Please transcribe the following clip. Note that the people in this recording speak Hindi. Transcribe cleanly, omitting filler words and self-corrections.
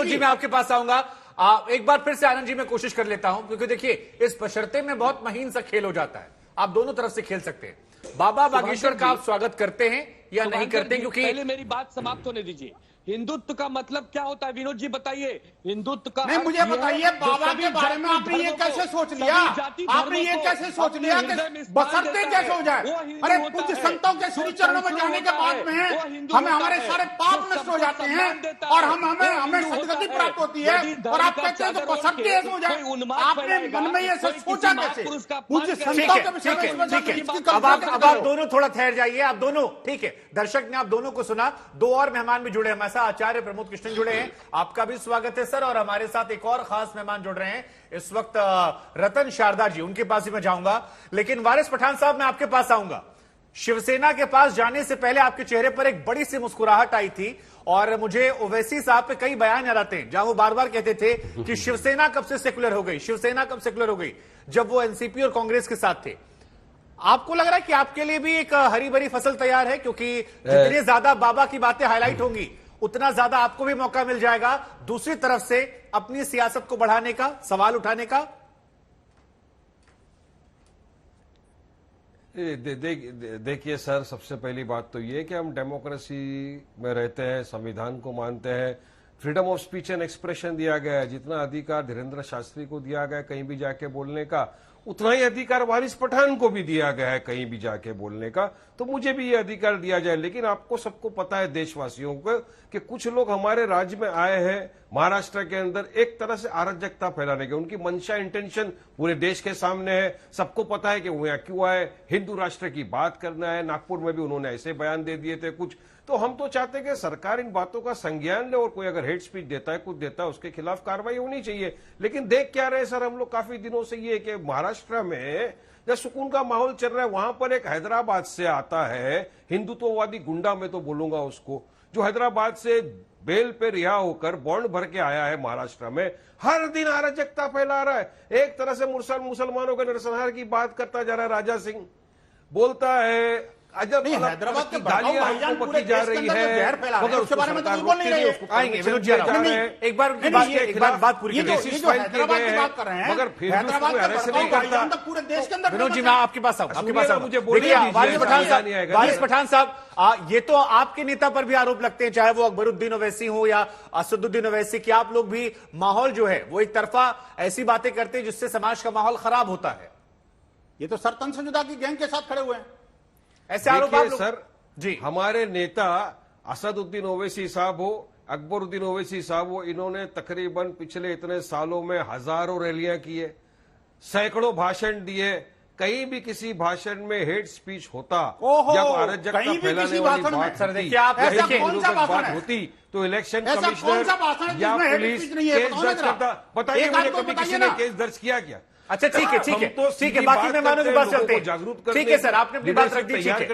जी मैं आपके पास आऊंगा। एक बार फिर से आनंद जी मैं कोशिश कर लेता हूं, क्योंकि देखिए इस बशर्ते में बहुत महीन सा खेल हो जाता है, आप दोनों तरफ से खेल सकते हैं। बाबा बागेश्वर का आप स्वागत करते हैं या नहीं करते हैं? क्योंकि पहले मेरी बात समाप्त होने दीजिए। हिंदुत्व का मतलब क्या होता है विनोद जी बताइए। हिंदुत्व का नहीं, मुझे बताइए बाबा के बारे में आपने ये कैसे सोच लिया? आपने ये कैसे सोच लिया कि बसरते कैसे हो जाए? अरे कुछ संतों के श्री चरणों में जाने के बाद में हमें हमारे सारे पाप नष्ट हो जाते हैं और हमें सदगति प्राप्त होती है, और आप कहते हैं कि बसरते कैसे हो जाए? आपने मन में ये सब सोचा कैसे? कुछ संतों के विषय में अब आप दोनों थोड़ा ठहर जाइए, आप दोनों ठीक है। दर्शक ने आप दोनों को सुना। दो और मेहमान भी जुड़े हमारे साथ, आचार्य प्रमोद कृष्णन जुड़े हैं, आपका भी स्वागत है सर। और हमारे साथ एक और खास मेहमान जुड़ रहे हैं इस वक्त, रतन शारदा जी, उनके पास ही मैं जाऊंगा। लेकिन वारिस पठान साहब मैं आपके पास आऊंगा। शिवसेना के पास जाने से पहले आपके चेहरे पर एक बड़ी सी मुस्कुराहट आई थी, और मुझे ओवैसी साहब पे कई बयान याद आते हैं जहां वो बार बार कहते थे कि शिवसेना कब से सेकुलर हो गई, शिवसेना कब सेकुलर हो गई, जब वो एनसीपी और कांग्रेस के साथ थे। आपको लग रहा है कि आपके लिए भी एक हरी भरी फसल तैयार है? क्योंकि जितनी ज्यादा बाबा की बातें हाईलाइट होंगी उतना ज्यादा आपको भी मौका मिल जाएगा दूसरी तरफ से अपनी सियासत को बढ़ाने का, सवाल उठाने का। देखिए सर, सबसे पहली बात तो ये कि हम डेमोक्रेसी में रहते हैं, संविधान को मानते हैं, freedom of speech and expression दिया गया है। जितना अधिकार धीरेन्द्र शास्त्री को दिया गया है कहीं भी जाके बोलने का, उतना ही अधिकार वारिस पठान को भी दिया गया है कहीं भी जाके बोलने का, तो मुझे भी ये अधिकार दिया जाए। लेकिन आपको सबको पता है, देशवासियों को, कि कुछ लोग हमारे राज्य में आए हैं महाराष्ट्र के अंदर एक तरह से अराजकता फैलाने के। उनकी मंशा, इंटेंशन पूरे देश के सामने है, सबको पता है कि वो यहाँ क्यों आए, हिंदू राष्ट्र की बात करना है। नागपुर में भी उन्होंने ऐसे बयान दे दिए थे कुछ। तो हम तो चाहते हैं कि सरकार इन बातों का संज्ञान ले, और कोई अगर हेट स्पीच देता है, कुछ देता है, उसके खिलाफ कार्रवाई होनी चाहिए। लेकिन देख क्या रहे सर हम लोग काफी दिनों से, ये कि महाराष्ट्र में जब सुकून का माहौल चल रहा है, वहां पर एक हैदराबाद से आता है हिंदुत्ववादी गुंडा, मैं तो बोलूंगा उसको, जो हैदराबाद से बेल पे रिहा होकर बॉन्ड भर के आया है महाराष्ट्र में, हर दिन अराजकता फैला रहा है। एक तरह से मुसलमानों के नरसंहार की बात करता जा रहा है। राजा सिंह बोलता है अजब हैदराबाद की गालियां हमको बकी जा रही है, मगर उसके बारे में तो बोल नहीं रहे। आएंगे विनोद जी, एक बार बात पूरी हैदराबाद की बात कर रहे हैं, मगर फिर हैदराबाद का नहीं करता पूरे देश के अंदर। विनोद जी मैं आपके पास आऊं, आपके पास मुझे बोलिए। वारिस पठान साहब, ये तो आपके नेता पर भी आरोप लगते हैं, चाहे वो अकबरुद्दीन ओवैसी हो या असदुद्दीन ओवैसी, कि आप लोग भी माहौल जो है वो एक तरफा ऐसी बातें करते हैं जिससे समाज का माहौल खराब होता है। ये तो सरतन संजुदा की गैंग के साथ खड़े हुए हैं, ऐसे आरोप आप लोग। सर जी, हमारे नेता असदुद्दीन ओवैसी साहब हो, अकबरुद्दीन ओवैसी साहब हो, इन्होंने तकरीबन पिछले इतने सालों में हजारों रैलियां की है, सैकड़ों भाषण दिए। कहीं भी किसी भाषण में हेट स्पीच होता या अराजकता फैलाने वाली बात होती तो इलेक्शन कमिश्नर या पुलिस केस दर्ज करता। बताइए मुझे, कभी किसी ने केस दर्ज किया क्या? अच्छा ठीक है, ठीक है, ठीक है, बाकी मेहमानों के पास चलते हैं। जागरूक ठीक है सर, आपने अपनी बात रख दी, ठीक है।